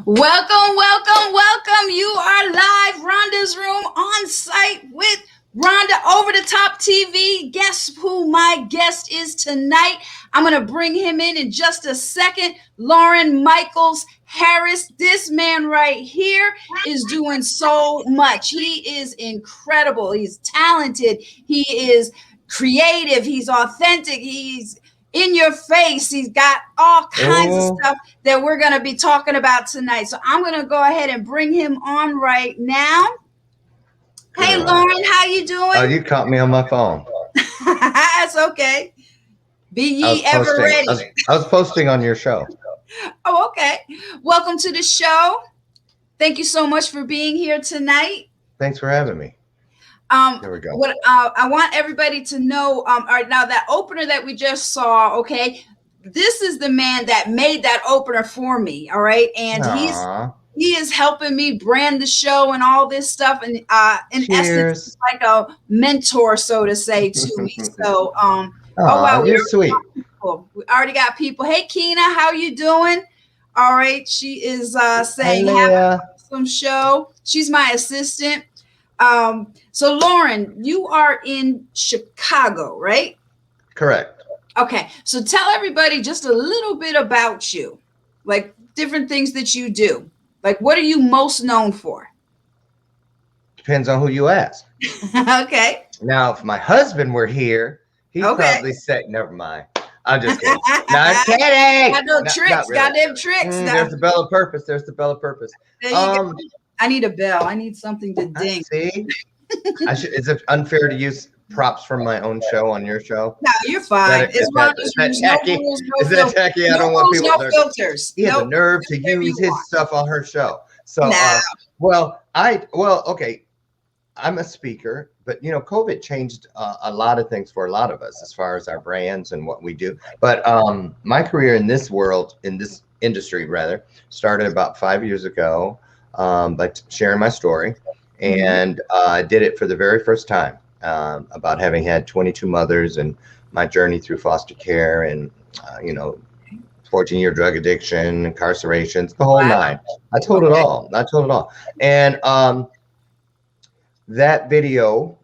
Welcome, welcome, welcome. You are live, Rhonda's Room, on site with Rhonda over the top TV. Guess who my guest is tonight? I'm going to bring him in just a second. Loren Michaels Harris. This man right here is doing so much. He is incredible. He's talented. He is creative. He's authentic. He's in your face. He's got all kinds of stuff that we're going to be talking about tonight. So I'm going to go ahead and bring him on right now. Hey, Loren, how you doing? Oh, you caught me on my phone. That's okay. Be ye ever ready. I was posting on your show. Oh, okay. Welcome to the show. Thank you so much for being here tonight. Thanks for having me. There we go. What I want everybody to know, all right, now that opener that we just saw, okay, this is the man that made that opener for me, all right, and he is helping me brand the show and all this stuff, and in essence, like a mentor, so to say, to me. So, oh wow, you're sweet. We already got people. Hey, Keena, how you doing? All right, she is saying have an awesome show. She's my assistant. So Loren, you are in Chicago, right? Correct. Okay. So tell everybody just a little bit about you, like different things that you do. Like, what are you most known for? Depends on who you ask. Okay. Now, if my husband were here, he'd probably say, never mind. I'm just kidding. Not kidding. Got no tricks. Really. Goddamn tricks. There's the bell of purpose. There's the bell of purpose. There you go. I need a bell. I need something to ding. See? Is it unfair to use props from my own show on your show? No, you're fine. Is that tacky? I don't want people. No filters. He has the nerve to use his stuff on her show. So, okay. I'm a speaker, but COVID changed a lot of things for a lot of us as far as our brands and what we do. But my career in this world, in this industry rather, started about 5 years ago by sharing my story. And I did it for the very first time about having had 22 mothers and my journey through foster care and, 14-year drug addiction, incarcerations, the whole nine. I told it all. And that video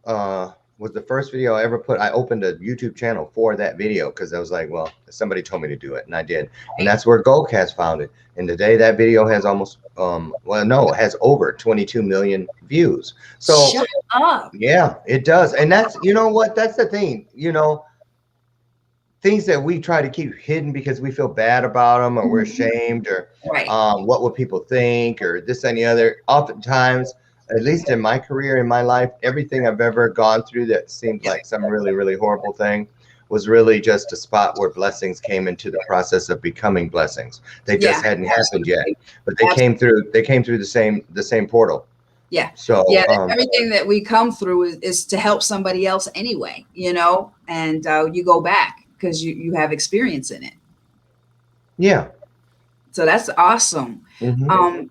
was the first video I ever put. I opened a YouTube channel for that video because I was like, well, somebody told me to do it, and I did. And that's where Goldcast found it. And today that video has almost, it has over 22 million views. So, shut up. Yeah, it does. And that's, that's the thing, things that we try to keep hidden because we feel bad about them or we're ashamed or what will people think or this and the other. Oftentimes, at least in my career, in my life, everything I've ever gone through that seemed like some really, really horrible thing was really just a spot where blessings came into the process of becoming blessings. They just hadn't happened yet, but they came through the same portal. Yeah. So everything that we come through is to help somebody else anyway, and you go back because you have experience in it. Yeah. So that's awesome.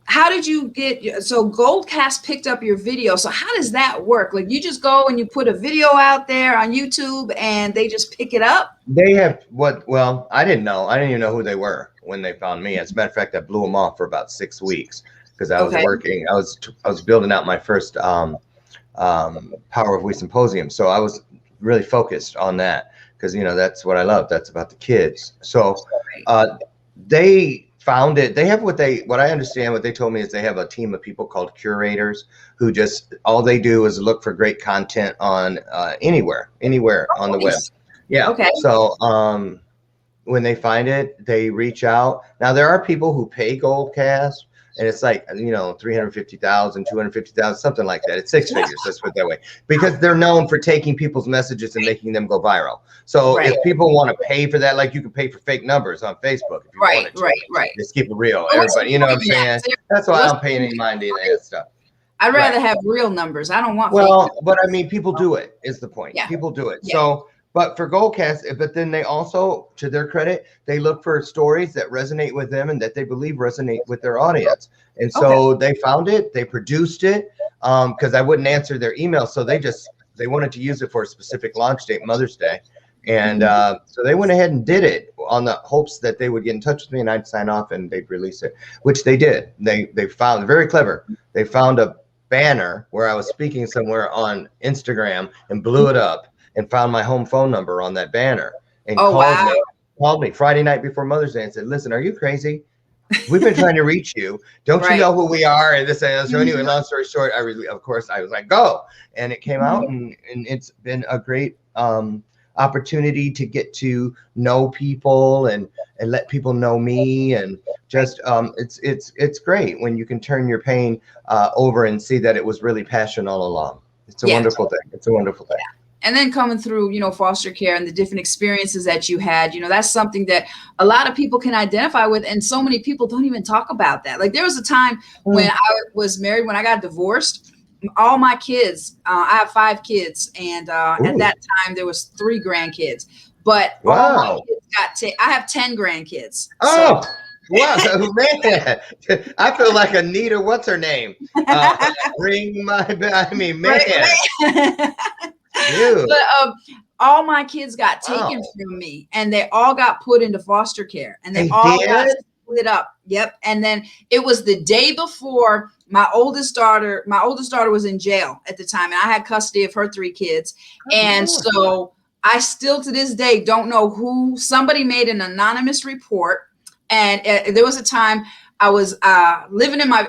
How did you so Goldcast picked up your video. So how does that work? Like you just go and you put a video out there on YouTube and they just pick it up? They have I didn't know. I didn't even know who they were when they found me. As a matter of fact, I blew them off for about 6 weeks because I was working. I was building out my first Power of We Symposium. So I was really focused on that because, that's what I love. That's about the kids. So they found it. They have what I understand, what they told me is they have a team of people called curators who just, all they do is look for great content on anywhere on the web. Yeah. Okay. So when they find it, they reach out. Now there are people who pay Goldcast and it's like, 350,000, 250,000, something like that. It's 6 figures, let's put it that way, because they're known for taking people's messages and making them go viral. So if people want to pay for that, like you can pay for fake numbers on Facebook if you wanted to. Right. Just keep it real, everybody. You know what I'm saying? That's why I don't pay any mind to that stuff. I'd rather have real numbers. I don't want fake. But I mean, people do it is the point. Yeah. People do it. Yeah. So, but for Goldcast, but then they also, to their credit, they look for stories that resonate with them and that they believe resonate with their audience. And so they found it, they produced it, because I wouldn't answer their email. So they wanted to use it for a specific launch date, Mother's Day. And so they went ahead and did it on the hopes that they would get in touch with me and I'd sign off and they'd release it, which they did. They found, very clever. They found a banner where I was speaking somewhere on Instagram and blew it up and found my home phone number on that banner and called me Friday night before Mother's Day and said, listen, are you crazy? We've been trying to reach you. Don't you know who we are? And this and that. So anyway, long story short, of course, I was like, go. And it came out and it's been a great opportunity to get to know people and let people know me. And just it's great when you can turn your pain over and see that it was really passion all along. It's a wonderful thing. It's a wonderful thing. And then coming through, foster care and the different experiences that you had, that's something that a lot of people can identify with. And so many people don't even talk about that. Like there was a time when I was married, when I got divorced, all my kids, I have 5 kids. And at that time there was 3 grandkids, but all my kids I have 10 grandkids. Oh, so. Wow, man! I feel like Anita. What's her name? Man. Right. But all my kids got taken from me, and they all got put into foster care, and they all got split up. Yep. And then it was the day before my oldest daughter was in jail at the time, and I had custody of her 3 kids. And so I still to this day don't know who. Somebody made an anonymous report, and there was a time I was living in my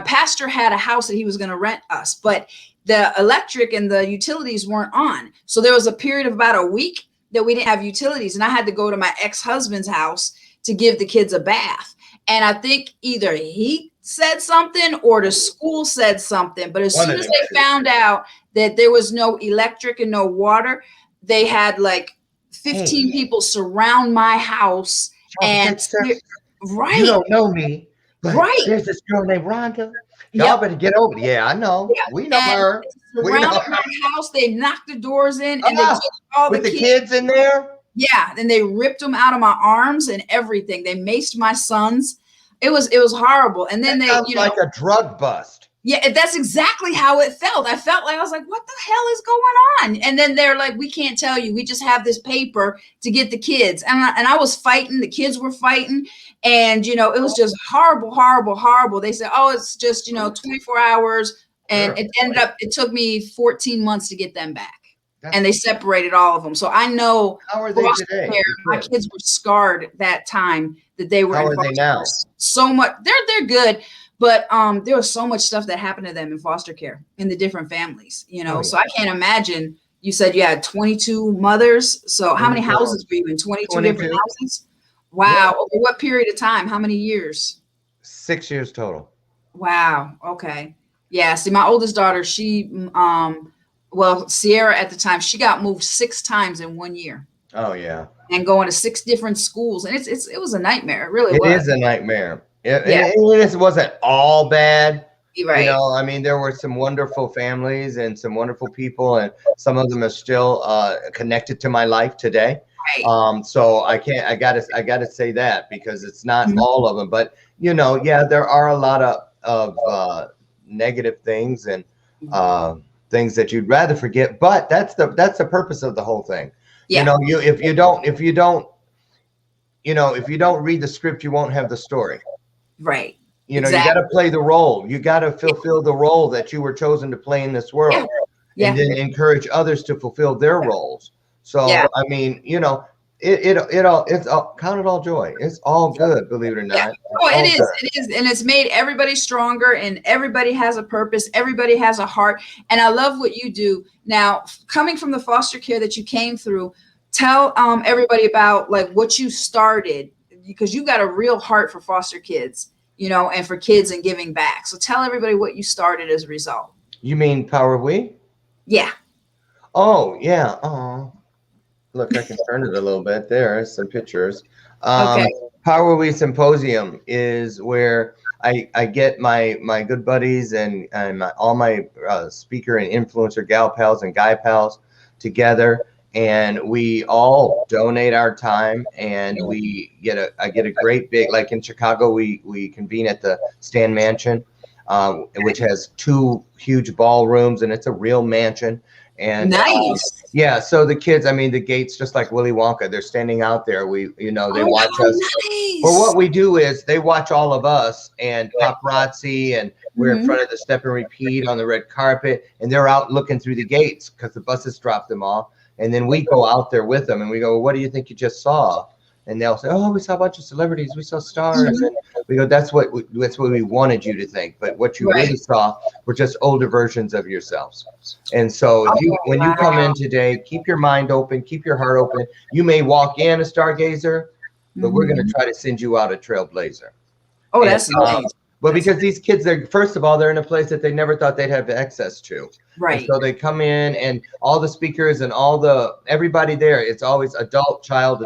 pastor had a house that he was going to rent us, but the electric and the utilities weren't on. So there was a period of about a week that we didn't have utilities, and I had to go to my ex-husband's house to give the kids a bath. And I think either he said something or the school said something, but as soon as they found out that there was no electric and no water, they had like 15 people surround my house. And you don't know me, but there's this girl named Rhonda. Y'all better get over it. Yeah, I know. Yeah. We know her. Surrounded my house. They knocked the doors in, and they took all the kids in there. Yeah, and they ripped them out of my arms and everything. They maced my sons. It was horrible. And then that sounds like a drug bust. Yeah, that's exactly how it felt. I felt like I was like, what the hell is going on? And then they're like, we can't tell you. We just have this paper to get the kids. And I was fighting. The kids were fighting. And, it was just horrible, horrible, horrible. They said, oh, it's just, 24 hours. And it took me 14 months to get them back. And they separated all of them. So I know how are they today? My kids were scarred that time that they were. How are they now? So much. They're good. But there was so much stuff that happened to them in foster care in the different families, So I can't imagine. You said you had 22 mothers. So how many houses were you in? 22 different houses? Wow. Yeah. Over what period of time? How many years? 6 years total. Wow. Okay. Yeah. See, my oldest daughter, she, Sierra at the time, she got moved 6 times in 1 year. Oh yeah. And going to 6 different schools, and it was a nightmare. It really was. It is a nightmare. It wasn't all bad. Right. I mean, there were some wonderful families and some wonderful people, and some of them are still connected to my life today. Right. So I gotta say that, because it's not all of them, but there are a lot of negative things and things that you'd rather forget, but that's the purpose of the whole thing. Yeah. If you don't read the script, you won't have the story. Right. You got to play the role. You got to fulfill the role that you were chosen to play in this world. Yeah. And then encourage others to fulfill their roles. So, I mean, it's all, count it all joy. It's all good, believe it or not. Oh, it is. And it's made everybody stronger, and everybody has a purpose. Everybody has a heart. And I love what you do. Now, coming from the foster care that you came through, tell everybody about like what you started, because you got a real heart for foster kids, and for kids and giving back. So tell everybody what you started as a result. You mean Power of We? Yeah. Oh, yeah. Oh, look, I can turn it a little bit. There's some pictures. Okay. Power of We Symposium is where I get my good buddies and all my speaker and influencer gal pals and guy pals together. And we all donate our time, and I get a great big, like in Chicago, we convene at the Stan Mansion, which has 2 huge ballrooms, and it's a real mansion. And Nice. yeah, so the kids, I mean, the gates, just like Willy Wonka, they're standing out there. They Oh, watch how us. Or nice. what we do is they watch all of us and paparazzi, and we're in Mhm. front of the step and repeat on the red carpet, and they're out looking through the gates because the buses drop them off. And then we go out there with them and we go, well, what do you think you just saw? And they'll say, oh, we saw a bunch of celebrities, we saw stars. Mhm. And we go, that's what we wanted you to think. But what you Right. really saw were just older versions of yourselves. And so Oh, when you come wow. in today, keep your mind open, keep your heart open. You may walk in a stargazer, but we're going to Mhm. try to send you out a trailblazer. Oh, And that's amazing. but That's because these kids, they're first of all, they're in a place that they never thought they'd have access to. And right. so they come in, and all the speakers and everybody there, it's always adult, child,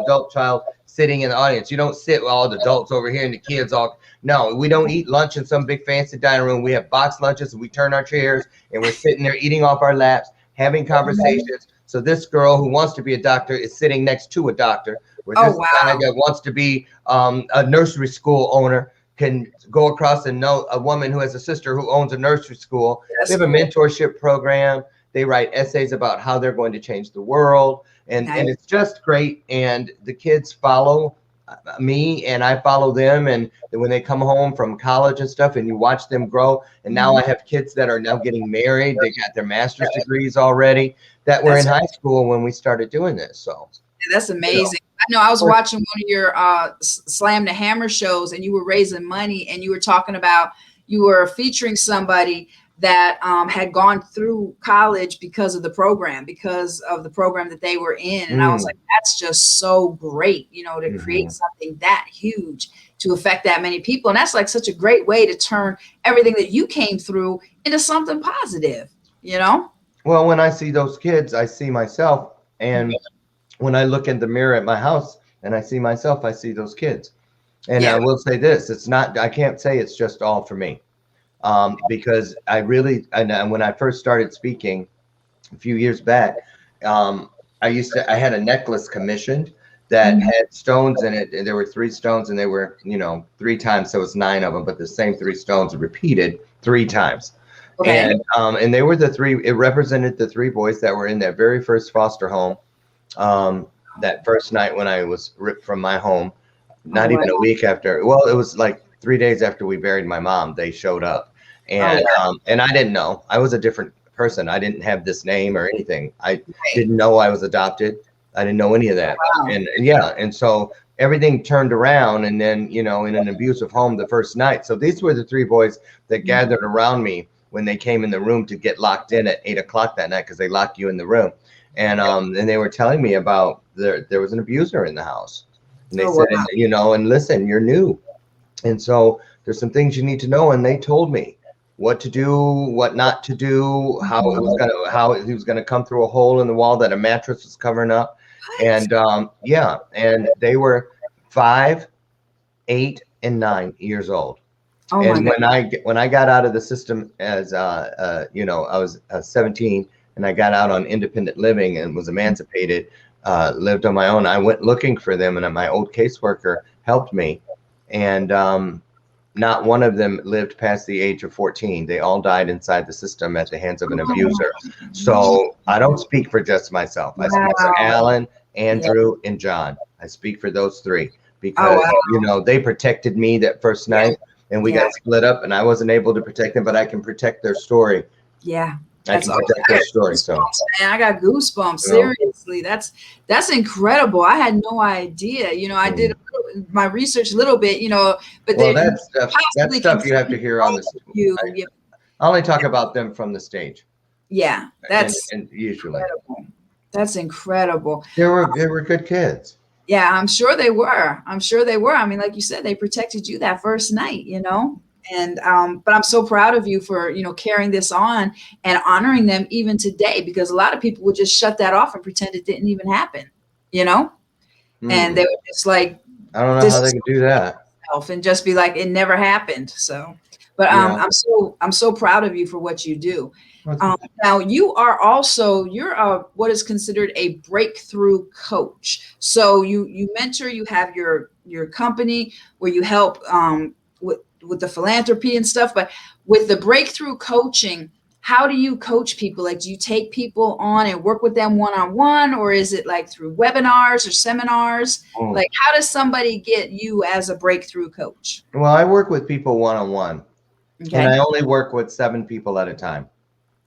sitting in the audience. You don't sit with all the adults over here and the kids all. No, we don't eat lunch in some big fancy dining room. We have box lunches, and we turn our chairs and we're sitting there eating off our laps, having conversations. So this girl who wants to be a doctor is sitting next to a doctor, where Oh, this guy wow. that wants to be a nursery school owner can go across and know a woman who has a sister who owns a nursery school. We That's have a cool. mentorship program. They write essays about how they're going to change the world. And Nice. it's just great. And the kids follow me and I follow them. And when they come home from college and stuff, and you watch them grow. And now I have kids that are now getting married. They got their master's degrees already that were in That's high school when we started doing this. So that's amazing. I know I was watching one of your Slam the Hammer shows, and you were raising money, and you were talking about you were featuring somebody that had gone through college because of the program, that they were in. And I was like, that's just so great, to create something that huge to affect that many people. And that's like such a great way to turn everything that you came through into something positive, Well, when I see those kids, I see myself. And when I look in the mirror at my house and I see myself, I see those kids. And Yeah. I will say this, I can't say it's just all for me. Because and when I first started speaking a few years back, I had a necklace commissioned that had stones in it, and there were 3 stones, and they were, 3 times, so it's 9 of them, but the same 3 stones repeated 3 times. Okay. And they were it represented the 3 boys that were in that very first foster home. That first night when I was ripped from my home, not even a week after, well, it was like 3 days after we buried my mom, they showed up. And and I didn't know. I was a different person. I didn't have this name or anything. I didn't know I was adopted. I didn't know any of that. Wow. And so everything turned around, and then, in an abusive home the first night. So these were the 3 boys that gathered around me when they came in the room to get locked in at 8 o'clock that night, because they lock you in the room. And they were telling me about there was an abuser in the house. And they said, and listen, you're new. And so there's some things you need to know. And they told me what to do, what not to do, how he was gonna come through a hole in the wall that a mattress was covering up. And and they were 5, 8, and 9 years old. Oh And my God. when I got out of the system as I was 17, and I got out on independent living and was emancipated, lived on my own, I went looking for them, and my old caseworker helped me. And not one of them lived past the age of 14. They all died inside the system at the hands of an abuser. So I don't speak for just myself. I speak for Alan, Andrew, and John. I speak for those 3 because, they protected me that first night, and we got split up, and I wasn't able to protect them, but I can protect their story. Yeah. I can protect their story. So, man, I got goosebumps. Seriously, that's incredible. I had no idea. I did my research a little bit. But well, that's stuff you have to hear on this. I only talk about them from the stage. Yeah, that's and usually incredible. That's incredible. They were good kids. Yeah, I'm sure they were. I mean, like you said, they protected you that first night. And but I'm so proud of you for carrying this on and honoring them even today, because a lot of people would just shut that off and pretend it didn't even happen, and they would just like, I don't know how they can do that, and just be like, it never happened. So, but I'm so proud of you for what you do. Now you are also, you're what is considered a breakthrough coach. So you mentor, you have your company where you help with the philanthropy and stuff, but with the breakthrough coaching, how do you coach people? Like, do you take people on and work with them one-on-one, or is it like through webinars or seminars? Mm. Like, how does somebody get you as a breakthrough coach? Well, I work with people one-on-one, and Okay. I only work with 7 people at a time.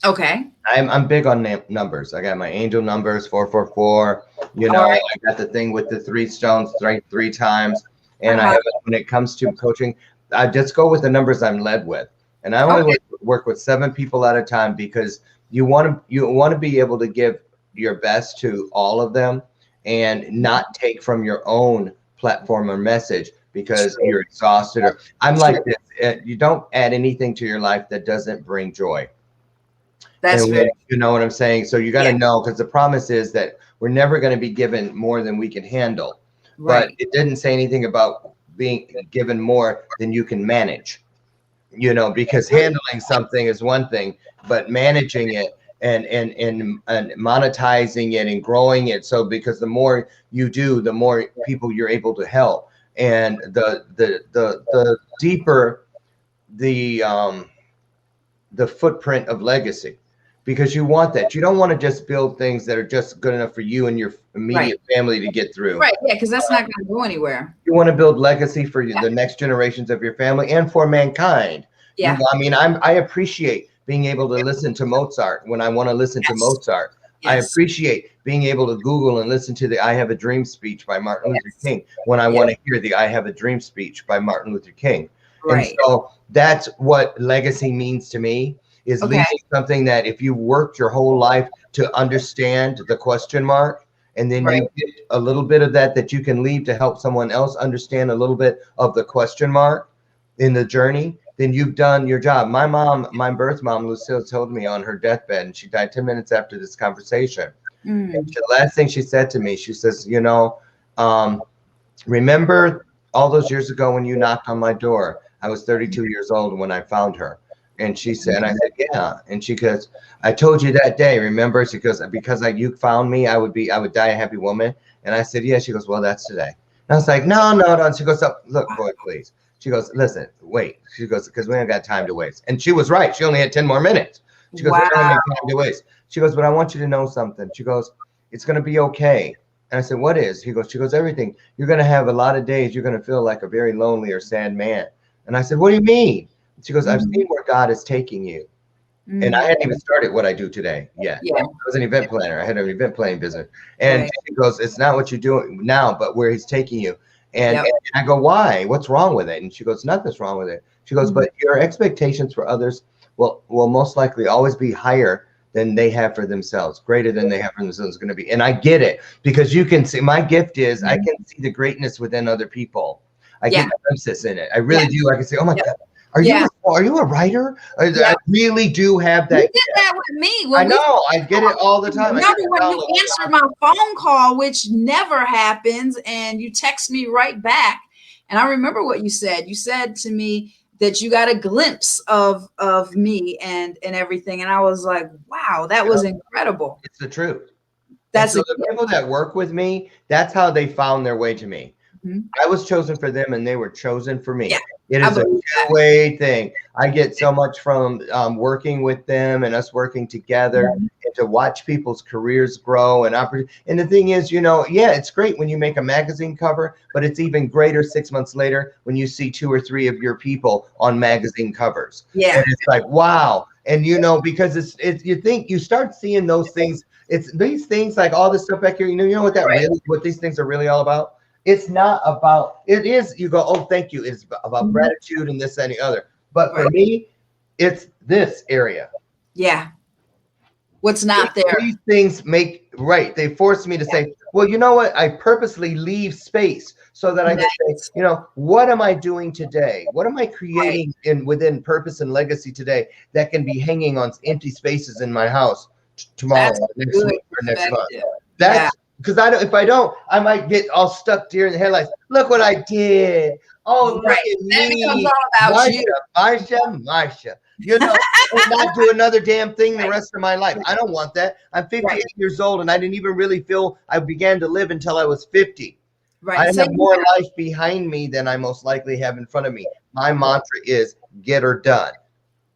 Okay. I'm big on numbers. I got my angel numbers, 444. You All know, right. I got the thing with the 3 stones, three times. And I Uh-huh. have, when it comes to coaching, I just go with the numbers I'm led with. And I only Okay. work with 7 people at a time, because you want to be able to give your best to all of them and not take from your own platform or message because True. you're exhausted. Or I'm True. like this. You don't add anything to your life that doesn't bring joy. That's And very, you know what I'm saying? So you got yeah, to know, because the promise is that we're never going to be given more than we can handle. But right. it didn't say anything about being given more than you can manage, because handling something is one thing, but managing it and monetizing it and growing it. So because the more you do, the more people you're able to help. And the deeper the footprint of legacy, because you want that. You don't want to just build things that are just good enough for you and your Right. immediate family to get through. Right. Yeah, because that's not going to go anywhere. You want to build legacy for Yeah. the next generations of your family and for mankind. Yeah. I mean, I appreciate being able to listen to Mozart when I want to listen to Yes. Mozart. I Yes. appreciate being able to Google and listen to the I Have a Dream speech by Martin Luther Yes. King when I Yeah. want to hear the I Have a Dream speech by Martin Luther King. And Right. so that's what legacy means to me, is Okay. leaving something that if you worked your whole life to understand the question mark, and then Right. you get a little bit of that you can leave to help someone else understand a little bit of the question mark in the journey, then you've done your job. My birth mom, Lucille, told me on her deathbed, and she died 10 minutes after this conversation. And Mm. the last thing she said to me, she says, remember all those years ago when you knocked on my door? I was 32 years old when I found her. And she said, and I said, yeah. And she goes, I told you that day, remember? She goes, because you found me, I would die a happy woman. And I said, yeah. She goes, well, that's today. And I was like, no, no, no. She goes, oh, look, boy, please. She goes, listen, wait. She goes, because we ain't got time to waste. And she was right. She only had 10 more minutes. She goes, we don't Wow. have time to waste. She goes, but I want you to know something. She goes, it's going to be okay. And I said, what is? She goes, everything. You're going to have a lot of days you're going to feel like a very lonely or sad man. And I said, what do you mean? She goes, I've seen where God is taking you. And I Mm. hadn't even started what I do today yet. Yeah. I was an event planner. I had an event planning business. And Right. she goes, it's not what you're doing now, but where he's taking you. And, Yep. and I go, why? What's wrong with it? And she goes, nothing's wrong with it. She goes, Mhm. but your expectations for others will most likely always be higher than they have for themselves, greater than they have for themselves going to be. And I get it, because you can see, my gift is I can see the greatness within other people. I Yeah. get glimpses in it. I really do. I can say, oh my Yep. God, are you a writer? I Yep. really do have You that did that with me I when we know. I get it all the time. I get remember it when all you the answered time. my phone call, which never happens, and you text me right back. And I remember what you said. You said to me that you got a glimpse of me and everything. And I was like, wow, that was incredible. It's the truth. And That's so a the people that work with me, that's how they found their way to me. Mhm. I was chosen for them and they were chosen for Yeah, me. It I is a believe that. two-way thing. I get so much from working with them and us working together, Mhm. and to watch people's careers grow and and the thing is, yeah, it's great when you make a magazine cover, but it's even greater 6 months later when you see 2 or 3 of your people on magazine covers. Yeah. And it's like, wow. And because it's you start seeing those things. It's these things, like all this stuff back here. You know Right. what these things are really all about? It's not about, it is, you go, oh, thank you. It's about Mhm. gratitude and this, and the other. But for Right. me, it's this area. Yeah. What's not there? These things they force me to say, well, you know what? I purposely leave space so that I can say, Nice. what am I doing today? What am I Right. creating within purpose and legacy today that can be hanging on empty spaces in my house tomorrow, That's next good week, or next month? perspective. Yeah. That's because if I don't, I might get all stuck deer in the headlights. Look what I did. Oh, look Right. at Then it becomes me. all about you. Marsha. And not do another damn thing the rest of my life. I don't want that. I'm 58 Right. years old, and I didn't even really feel I began to live until I was 50. I Right. So have more life behind me than I most likely have in front of me. My mantra is get her done.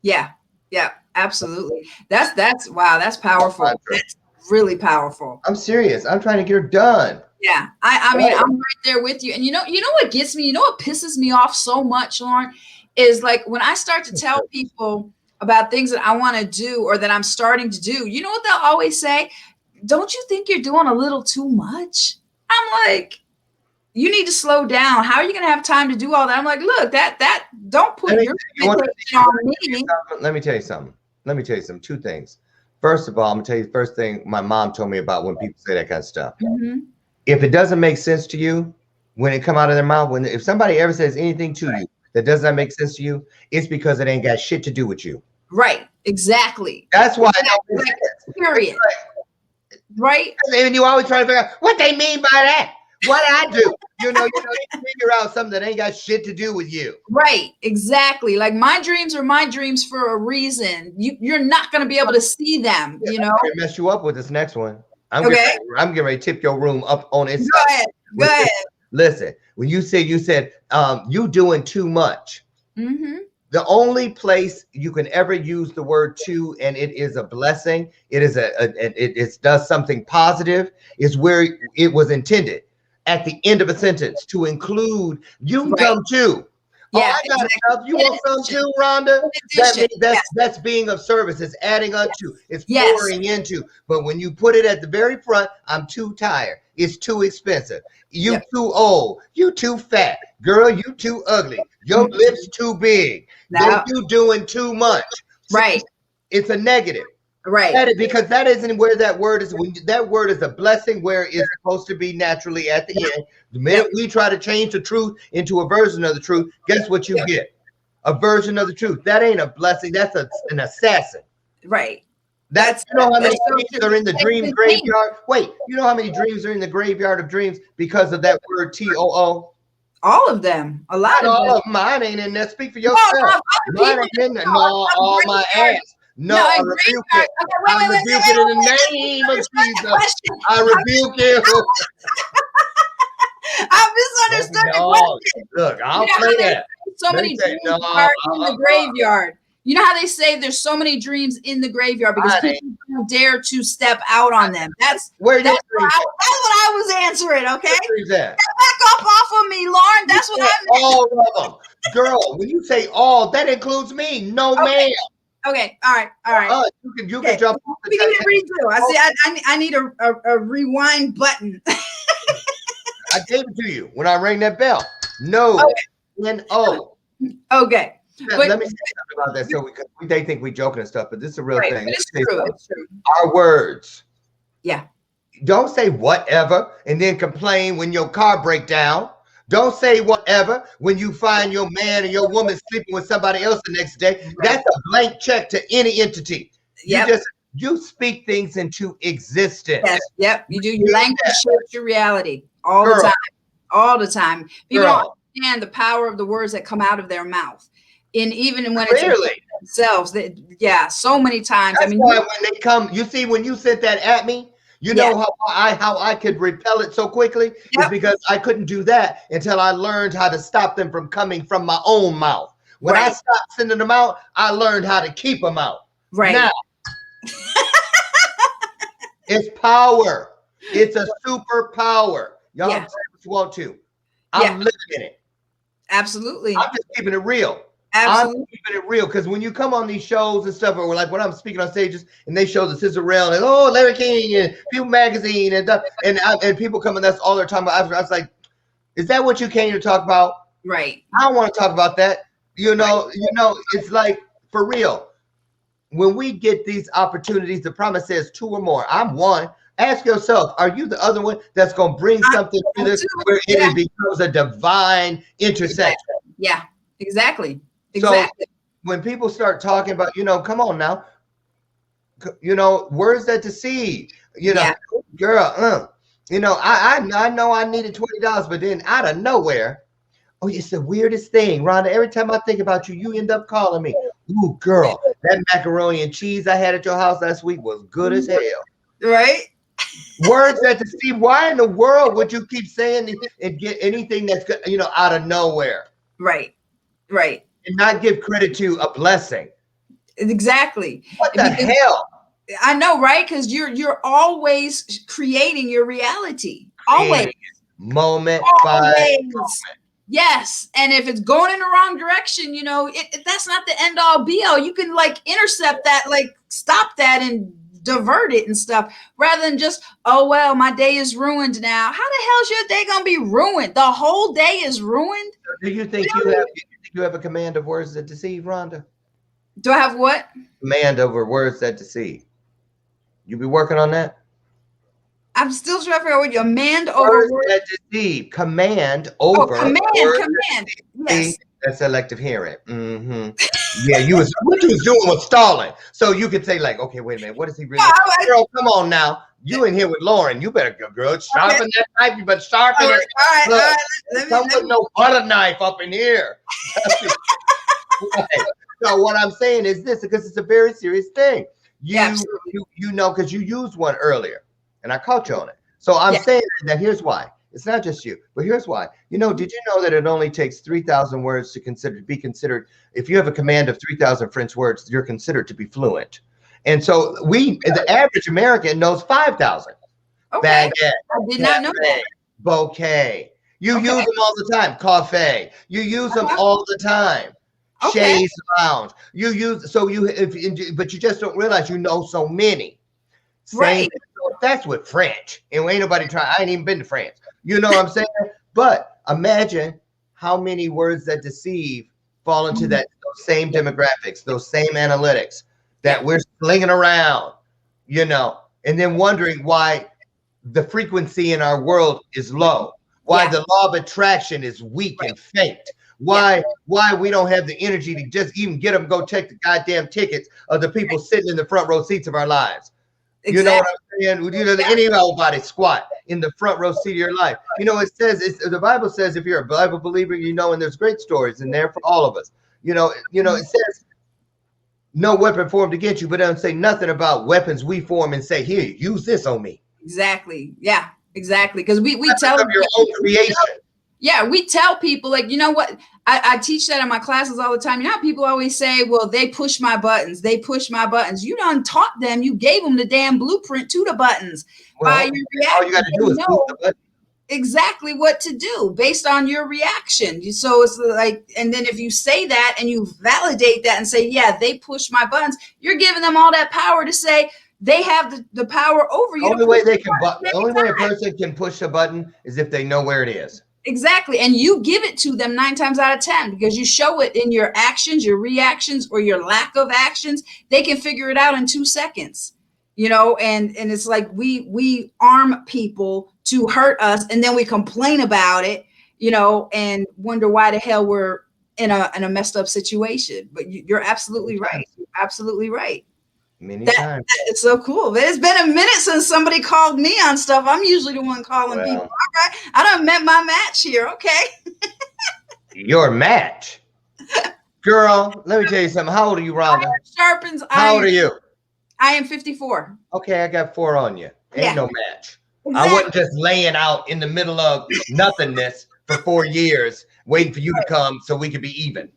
yeah. Yeah. Absolutely. That's wow, that's powerful. That's really powerful. I'm serious. I'm trying to get her done. Yeah. I mean, I'm right there with you. And you know what gets me, you know what pisses me off so much, Lauren, is like when I start to tell people about things that I want to do or that I'm starting to do, you know what they'll always say? Don't you think you're doing a little too much? I'm like, you need to slow down. How are you going to have time to do all that? I'm like, look, that don't put your limitation on me. Let me tell you something. Let me tell you some 2 things. First of all, I'm gonna tell you the first thing my mom told me about when people say that kind of stuff. If it doesn't make sense to you when it come out of their mouth, if somebody ever says anything to you that does not make sense to you, it's because it ain't got shit to do with you. Right. Exactly. That's why. Period. Right. And you always try to figure out what they mean by that. What I do, you figure out something that ain't got shit to do with you. Right, exactly. Like my dreams are my dreams for a reason. You're not going to be able to see them. Yeah, you know, I'm gonna mess you up with this next one. I'm getting ready to tip your room up on its. Go ahead. Go ahead. Listen, when you said you doing too much. The only place you can ever use the word "to" and it is a blessing. It is it does something positive. Is where it was intended. At the end of a sentence to include you come too. Yeah, I got enough. You want some too, Rhonda? That's being of service. It's adding unto. It's pouring into. But when you put it at the very front, I'm too tired. It's too expensive. You too old. You too fat. Girl, you too ugly. Your lips too big. You doing too much. Right. It's a negative. Right. Because that isn't where that word is. When that word is a blessing where it's supposed to be naturally at the end. The minute we try to change the truth into a version of the truth, guess what you get? A version of the truth. That ain't a blessing. That's an assassin. Right. That's you know how many dreams are in the dream graveyard? Wait, you know how many dreams are in the graveyard of dreams because of that word TOO? All of them. A lot of all them. of mine ain't in there. Speak for yourself. Mine ain't in there. No, all my ass. No, I rebuke it. I rebuke it in the name of Jesus. I rebuke you. I misunderstood the question. Look, I'll play that. So many dreams are in the graveyard. You know how they say there's so many dreams in the graveyard because people don't dare to step out on them. That's what I was answering. Okay, back up off of me, Lauren. That's what I meant. All of them, girl. When you say all, that includes me. No, ma'am. Okay, all right. You can jump. We need to redo. I see. I need a rewind button. I gave it to you when I rang that bell. No, N-O. Okay. Let me say something about that. So they think we joking and stuff, but this is a real thing. But it's true. It's true. Our words. Yeah. Don't say whatever and then complain when your car breaks down. Don't say whatever when you find your man or your woman sleeping with somebody else the next day. Right. That's a blank check to any entity. Yep. You speak things into existence. Yes. Yep. You do. Your language shapes your reality all the time. All the time. People don't understand the power of the words that come out of their mouth. And even when it's themselves, so many times. That's why when they come, you see, when you sent that at me, you know how I could repel it so quickly is because I couldn't do that until I learned how to stop them from coming from my own mouth. When I stopped sending them out, I learned how to keep them out. Right now, it's power. It's a superpower. Y'all say what you want to. I'm living in it. Absolutely. I'm just keeping it real. Absolutely. I'm keeping it real because when you come on these shows and stuff, or like when I'm speaking on stages and they show the Sister Rail and Larry King and People Magazine and stuff, and people come and that's all they're talking about. I was like, is that what you came to talk about? Right. I don't want to talk about that. You know, it's like for real. When we get these opportunities, the promise says 2 or more. I'm one. Ask yourself, are you the other one that's going to bring something to this where it becomes a divine intersection? Yeah, exactly. So when people start talking about, come on now, words that deceive, girl, I know I needed $20, but then out of nowhere, it's the weirdest thing, Rhonda. Every time I think about you, you end up calling me. Ooh, girl, that macaroni and cheese I had at your house last week was good as hell. Right? Words that deceive. Why in the world would you keep saying and get anything that's out of nowhere? Right. Right. And not give credit to a blessing. Exactly. What the hell? I know, right? Because you're always creating your reality. Always. Creating moment by Always. Yes. And if it's going in the wrong direction, that's not the end all be all. You can like intercept that, like stop that and divert it and stuff, rather than just, oh well, my day is ruined now. How the hell's your day gonna be ruined? The whole day is ruined. Do you think you have a command of words that deceive, Rhonda? Do I have what? Command over words that deceive. You be working on that? I'm still trying to figure out what your command Words over that deceive. Command over command. yes. That's selective hearing. Yeah, what you was doing was stalling. So you could say like, okay, wait a minute, what is he really? Girl, come on now. You in here with Loren. You better go, girl. Sharpen that knife. You better sharpen it. All right. Come with no butter knife up in here. Right. So what I'm saying is this, because it's a very serious thing. You know, because you used one earlier, and I caught you on it. So I'm saying that here's why. It's not just you, but here's why. Did you know that it only takes 3,000 words to be considered? If you have a command of 3,000 French words, you're considered to be fluent. And so the average American knows 5,000. Okay. Baguette, I did not know that. Bouquet. You use them all the time. Coffee. You use them all the time. Okay. Chaise lounge. You use but you just don't realize you know so many. Right. That's with French. And ain't nobody trying. I ain't even been to France. You know what I'm saying? But imagine how many words that deceive fall into those same demographics, those same analytics that we're slinging around, and then wondering why the frequency in our world is low, why the law of attraction is weak and faint, why we don't have the energy to just even get them go take the goddamn tickets of the people sitting in the front row seats of our lives. Exactly. You know what I'm saying? Anybody squat in the front row seat of your life. It says, the Bible says, if you're a Bible believer, and there's great stories in there for all of us. It says, no weapon formed against you, but it doesn't say nothing about weapons we form and say, here, use this on me. Exactly. Yeah, exactly. Because we tell them your own creation. Yeah, we tell people, like, you know what? I teach that in my classes all the time. People always say, well, they push my buttons. They push my buttons. You done taught them. You gave them the damn blueprint to the buttons. By your reaction, all you got to do is push the button. Exactly what to do based on your reaction. So it's like, and then if you say that and you validate that and say, yeah, they push my buttons, you're giving them all that power to say they have the power over you. The only way a person can push a button is if they know where it is. Exactly. And you give it to them 9 times out of 10 because you show it in your actions, your reactions, or your lack of actions. They can figure it out in 2 seconds, and it's like we arm people to hurt us, and then we complain about it, and wonder why the hell we're in a messed up situation. But you're absolutely right. You're absolutely right. Many times. It's so cool. But it's been a minute since somebody called me on stuff. I'm usually the one calling people. All right. I done met my match here. Okay. Your match? Girl, let me tell you something. How old are you, Rhonda? Sharpens. How old are you? I am 54. Okay, I got 4 on you. Ain't no match. Exactly. I wasn't just laying out in the middle of nothingness for 4 years waiting for you to come so we could be even.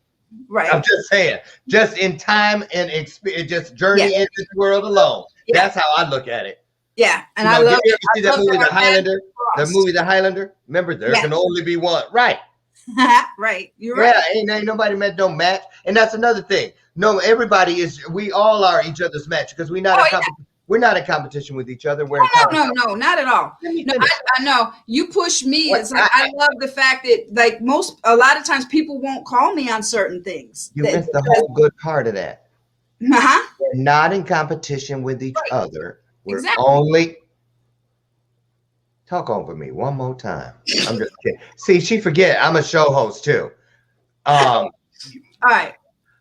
Right. I'm just saying, just in time and experience, just journey into the world alone. Yeah. That's how I look at it. Yeah, and I love it. See that movie, The Highlander? The movie, The Highlander? Remember, there can only be one. Right. Right. You're right. Yeah, ain't nobody met no match. And that's another thing. No, we all are each other's match because we're not in competition with each other. We're no, not at all. No, I know you push me. It's like I love the fact that like a lot of times people won't call me on certain things. You missed the whole good part of that. Uh-huh. We're not in competition with each other. We're only talk over me one more time. I'm just kidding. See, she forget I'm a show host too. All right.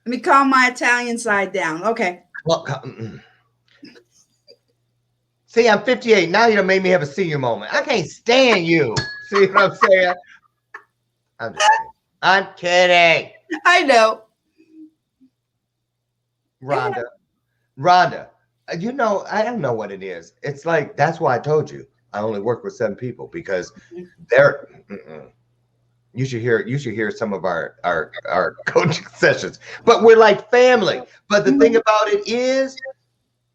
Let me calm my Italian side down. Okay. Well, see, I'm 58. Now you done made me have a senior moment. I can't stand you. See what I'm saying? I'm just kidding. I'm kidding. I know. Rhonda, I don't know what it is. It's like, that's why I told you I only work with 7 people because they're, You should hear some of our coaching sessions. But we're like family. But the thing about it is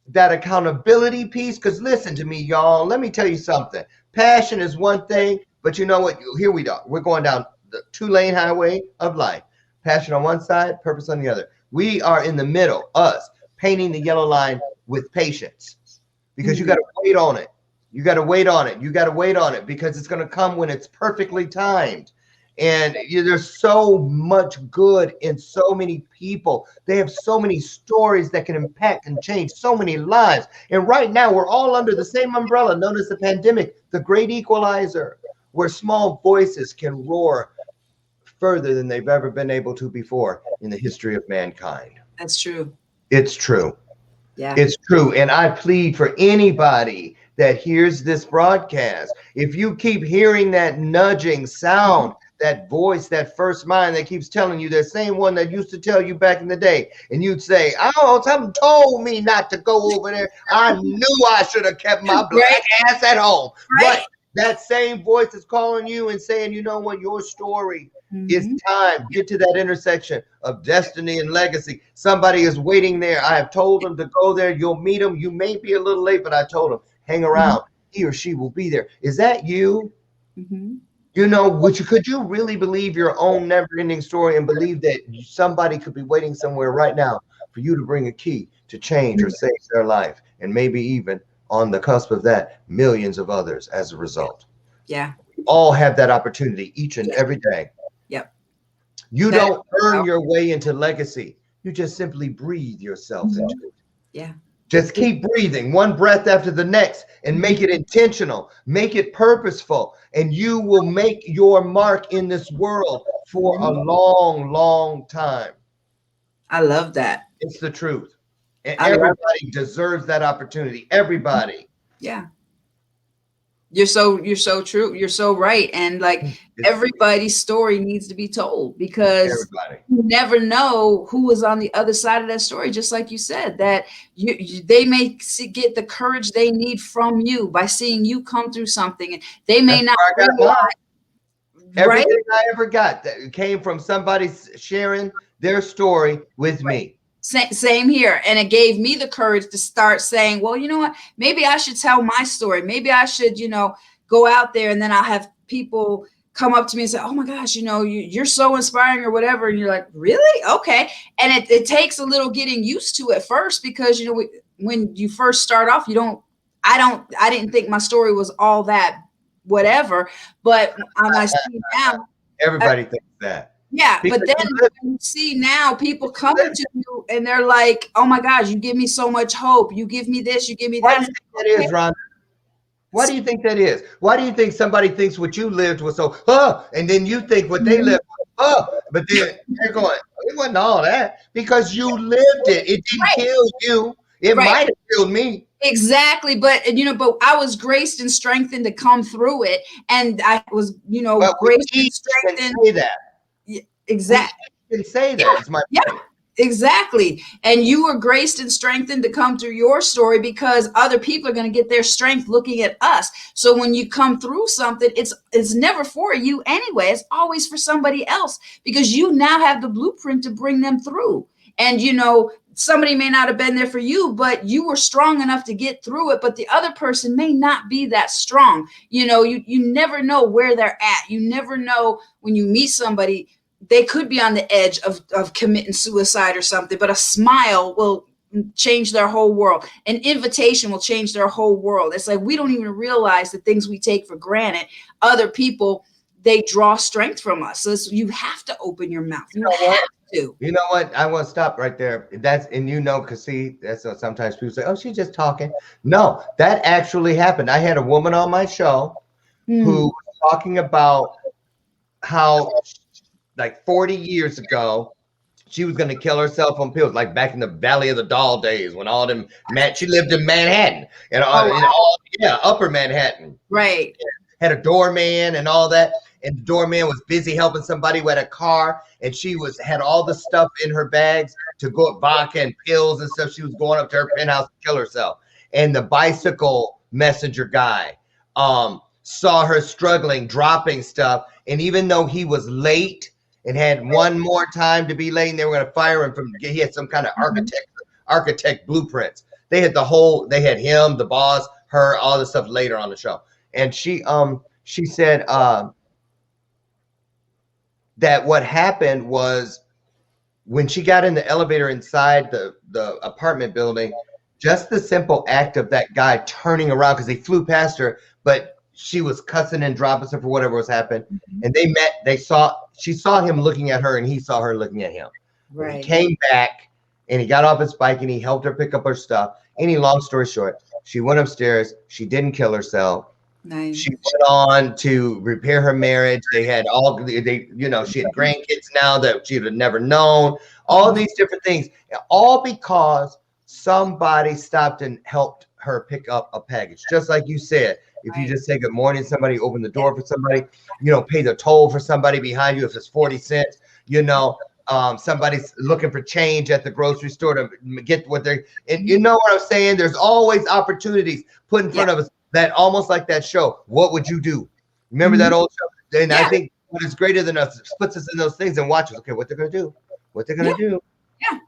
that accountability piece, because listen to me, y'all. Let me tell you something. Passion is one thing, but you know what? Here we are. We're going down the 2-lane highway of life. Passion on one side, purpose on the other. We are in the middle, us, painting the yellow line with patience. Because you got to wait on it. You got to wait on it. You got to wait on it because it's going to come when it's perfectly timed. And there's so much good in so many people. They have so many stories that can impact and change so many lives. And right now, we're all under the same umbrella known as the pandemic, the great equalizer, where small voices can roar further than they've ever been able to before in the history of mankind. That's true. It's true. Yeah. It's true. And I plead for anybody that hears this broadcast, if you keep hearing that nudging sound, that voice, that first mind that keeps telling you, that same one that used to tell you back in the day, and you'd say, oh, something told me not to go over there. I knew I should have kept my black ass at home. Right. But that same voice is calling you and saying, you know what, your story is time. Get to that intersection of destiny and legacy. Somebody is waiting there. I have told them to go there. You'll meet them. You may be a little late, but I told them, hang around. He or she will be there. Is that you? You know, could you really believe your own never-ending story and believe that somebody could be waiting somewhere right now for you to bring a key to change or save their life, and maybe even on the cusp of that, millions of others as a result? Yeah. We all have that opportunity each and every day. Yep. You don't earn your way into legacy. You just simply breathe yourself into it. Yeah. Just keep breathing one breath after the next and make it intentional, make it purposeful, and you will make your mark in this world for a long, long time. I love that. It's the truth. And everybody deserves that opportunity. Everybody. Yeah. You're so true. You're so right. And like everybody's story needs to be told, because you never know who is on the other side of that story. Just like you said, that they may get the courage they need from you by seeing you come through something, and they may not realize. Everything I ever got that came from somebody sharing their story with me. Same here. And it gave me the courage to start saying, well, you know what, maybe I should tell my story. Maybe I should, go out there, and then I'll have people come up to me and say, oh my gosh, you're so inspiring or whatever. And you're like, really? Okay. And it takes a little getting used to at first, because, when you first start off, I didn't think my story was all that whatever, but I see now. Everybody thinks that. Yeah, because but then you see now people coming to you and they're like, oh my gosh, you give me so much hope. You give me this, you give me that. Why do you think that is, Rhonda? Why do you think that is? Why do you think somebody thinks what you lived was so, and then you think what they lived was, but then they're going, it wasn't all that, because you lived it. It didn't kill you. It might have killed me. Exactly. But I was graced and strengthened to come through it. And I was, graced and strengthened. Say that. Exactly. You can say that. It's my point. Exactly. And you were graced and strengthened to come through your story, because other people are going to get their strength looking at us. So when you come through something, it's never for you anyway. It's always for somebody else, because you now have the blueprint to bring them through. And, somebody may not have been there for you, but you were strong enough to get through it. But the other person may not be that strong. You never know where they're at. You never know when you meet somebody. They could be on the edge of committing suicide or something, but a smile will change their whole world. An invitation will change their whole world. It's like we don't even realize the things we take for granted. Other people, they draw strength from us. So you have to open your mouth. You have to. You know what? I want to stop right there. Because see, that's what sometimes people say, oh, she's just talking. No, that actually happened. I had a woman on my show who was talking about how, like 40 years ago, she was going to kill herself on pills, like back in the Valley of the Doll days when all them she lived in Manhattan and upper Manhattan. Right. Had a doorman and all that. And the doorman was busy helping somebody with a car. And she had all the stuff in her bags to go vodka and pills and stuff. She was going up to her penthouse to kill herself. And the bicycle messenger guy saw her struggling, dropping stuff. And even though he was late and had one more time to be late, and they were going to fire him he had some kind of architect blueprints. They had they had him, the boss, her, all the stuff later on the show. And she said that what happened was when she got in the elevator inside the apartment building, just the simple act of that guy turning around, because he flew past her, but she was cussing and dropping stuff for whatever was happening. And she saw him looking at her and he saw her looking at him. Right. He came back and he got off his bike and he helped her pick up her stuff. Any long story short, she went upstairs. She didn't kill herself. Nice. She went on to repair her marriage. They had she had grandkids now that she'd have never known. All these different things, all because somebody stopped and helped her pick up a package. Just like you said, if you just say good morning, somebody open the door for somebody, pay the toll for somebody behind you if it's 40 cents, somebody's looking for change at the grocery store to get what they're, and you know what I'm saying? There's always opportunities put in front of us. That almost like that show, What Would You Do? Remember that old show? And I think what is greater than us puts us in those things and watches. Okay, what they're gonna do? What they're gonna do? Yeah.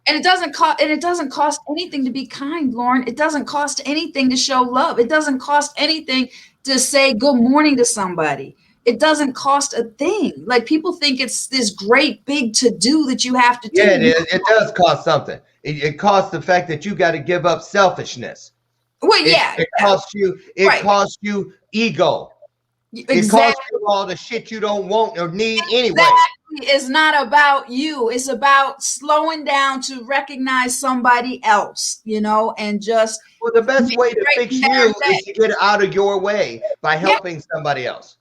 And it doesn't cost anything to be kind, Loren. It doesn't cost anything to show love. It doesn't cost anything to say good morning to somebody. It doesn't cost a thing. Like people think it's this great big to do that you have to do. Yeah, it does cost something. It costs the fact that you got to give up selfishness. Well, it costs you. It costs you ego. Exactly. It costs you all the shit you don't want or need anyway. It's not about you. It's about slowing down to recognize somebody else, and just. Well, the best way to fix you is to get out of your way by helping somebody else.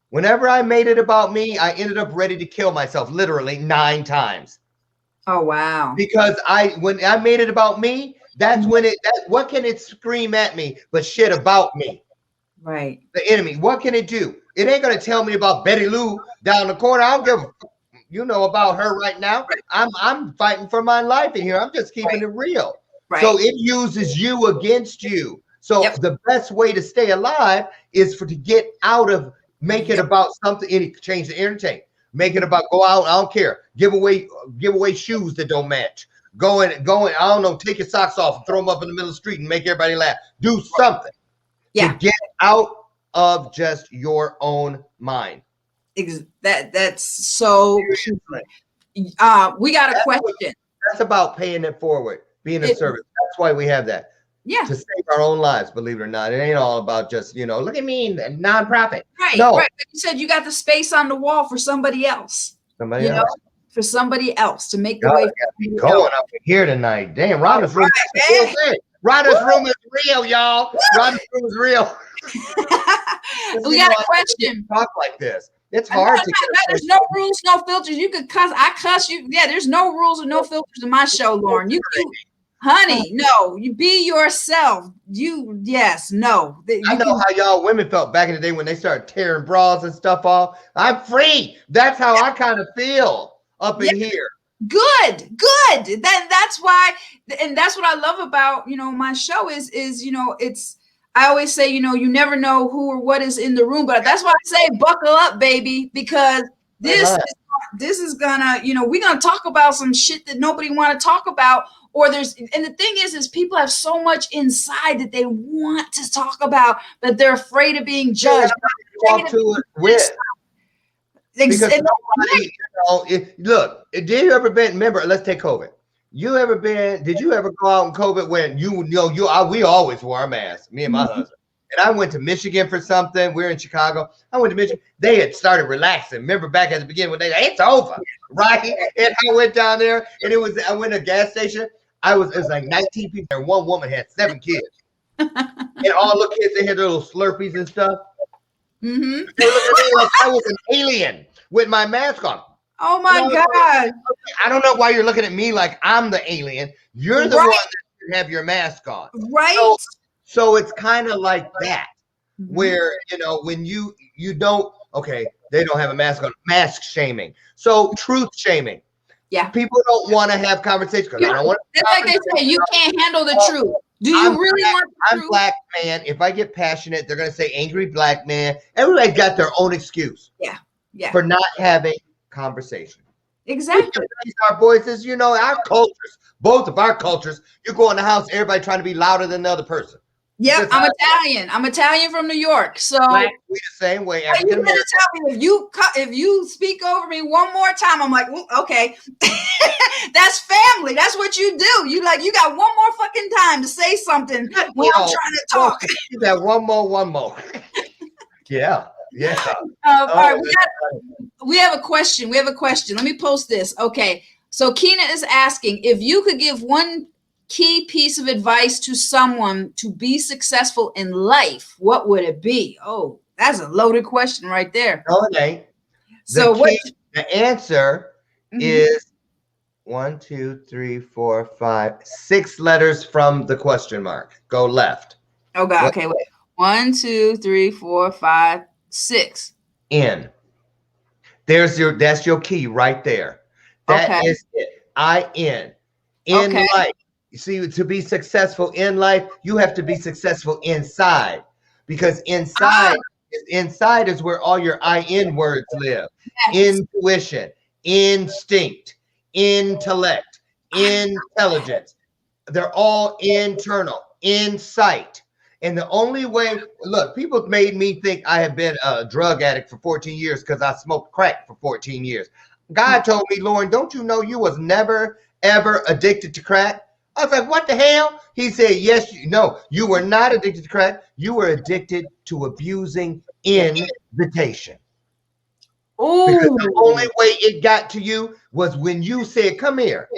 Whenever I made it about me, I ended up ready to kill myself, literally 9 times. Oh wow! Because when I made it about me. That's when what can it scream at me but shit about me? Right. The enemy. What can it do? It ain't gonna tell me about Betty Lou down the corner. I don't give about her right now. I'm fighting for my life in here. I'm just keeping it real. Right. So it uses you against you. So the best way to stay alive is to get out of make it about something, change the entertainment. Make it about go out, I don't care. Give away shoes that don't match. Going, I don't know, take your socks off and throw them up in the middle of the street and make everybody laugh. Do something to get out of just your own mind. That's so. We got a question. That's about paying it forward, being a service. That's why we have that. Yeah. To save our own lives, believe it or not. It ain't all about just, look at me, nonprofit. Right. No. Right. Like you said, you got the space on the wall for somebody else. For somebody else to make the way. Going up in here tonight. Damn, Rhonda's room. Rhonda's room is real, y'all. Rhonda's room is real. We got a question. Talk like this. It's hard to get. There's no rules, no filters. You could cuss. I cuss you. Yeah, there's no rules and no filters in my show, Loren. Honey, no, you be yourself. No. I know how y'all women felt back in the day when they started tearing bras and stuff off. I'm free. That's how I kind of feel up in here. Good. That's why, and that's what I love about, my show is, it's, I always say, you never know who or what is in the room, but that's why I say buckle up, baby, because this is gonna, we're gonna talk about some shit that nobody want to talk about. And the thing is people have so much inside that they want to talk about, but they're afraid of being judged. Because look, did you ever remember, let's take COVID. Did you ever go out in COVID when we always wore a mask, me and my husband. And I went to Michigan for something. We're in Chicago. I went to Michigan. They had started relaxing. Remember back at the beginning when it's over, right? And I went down there and I went to a gas station. It was like 19 people there. One woman had 7 kids. And all the kids, they had their little Slurpees and stuff. Mm-hmm. They looked at me like I was an alien with my mask on. Oh my God. I don't know why you're looking at me like I'm the alien. You're the one that should have your mask on. Right. So it's kind of like that, where, when you don't, they don't have a mask on, mask shaming. So truth shaming. Yeah. People don't want to have conversations because I don't want to. It's like they say, you can't handle the truth. Do you really want the I'm truth? black, man. If I get passionate, they're gonna say angry black man. Everybody got their own excuse Yeah, for not having conversation. We can exactly. raise our voices, our cultures, both of our cultures. You go in the house, everybody trying to be louder than the other person. Yep, Just I'm Italian. I'm Italian from New York. So black, we the same way. you African better American. tell me if you speak over me one more time, I'm like, okay. That's family. That's what you do. You got one more fucking time to say something when I'm trying to talk. You got one more. Yeah. All right, we have a question. Let me post this. Okay. So Keena is asking if you could give one key piece of advice to someone to be successful in life, what would it be? Oh, that's a loaded question right there. No, it ain't. So The answer is 1, 2, 3, 4, 5, 6 letters from the question mark. Go left. Oh God. Okay, wait. 1, 2, 3, 4, 5, 6. In. That's your key right there. That is it. In life. You see, to be successful in life, you have to be successful inside, because inside is where all your in words live. Yes. Intuition, instinct, intellect, intelligence. They're all internal, insight. And the only way, look, people made me think I have been a drug addict for 14 years because I smoked crack for 14 years. God told me, Loren, don't you know you was never, ever addicted to crack? I was like, what the hell? He said, yes, you were not addicted to crack. You were addicted to abusing invitation. Ooh. Because the only way it got to you was when you said, come here,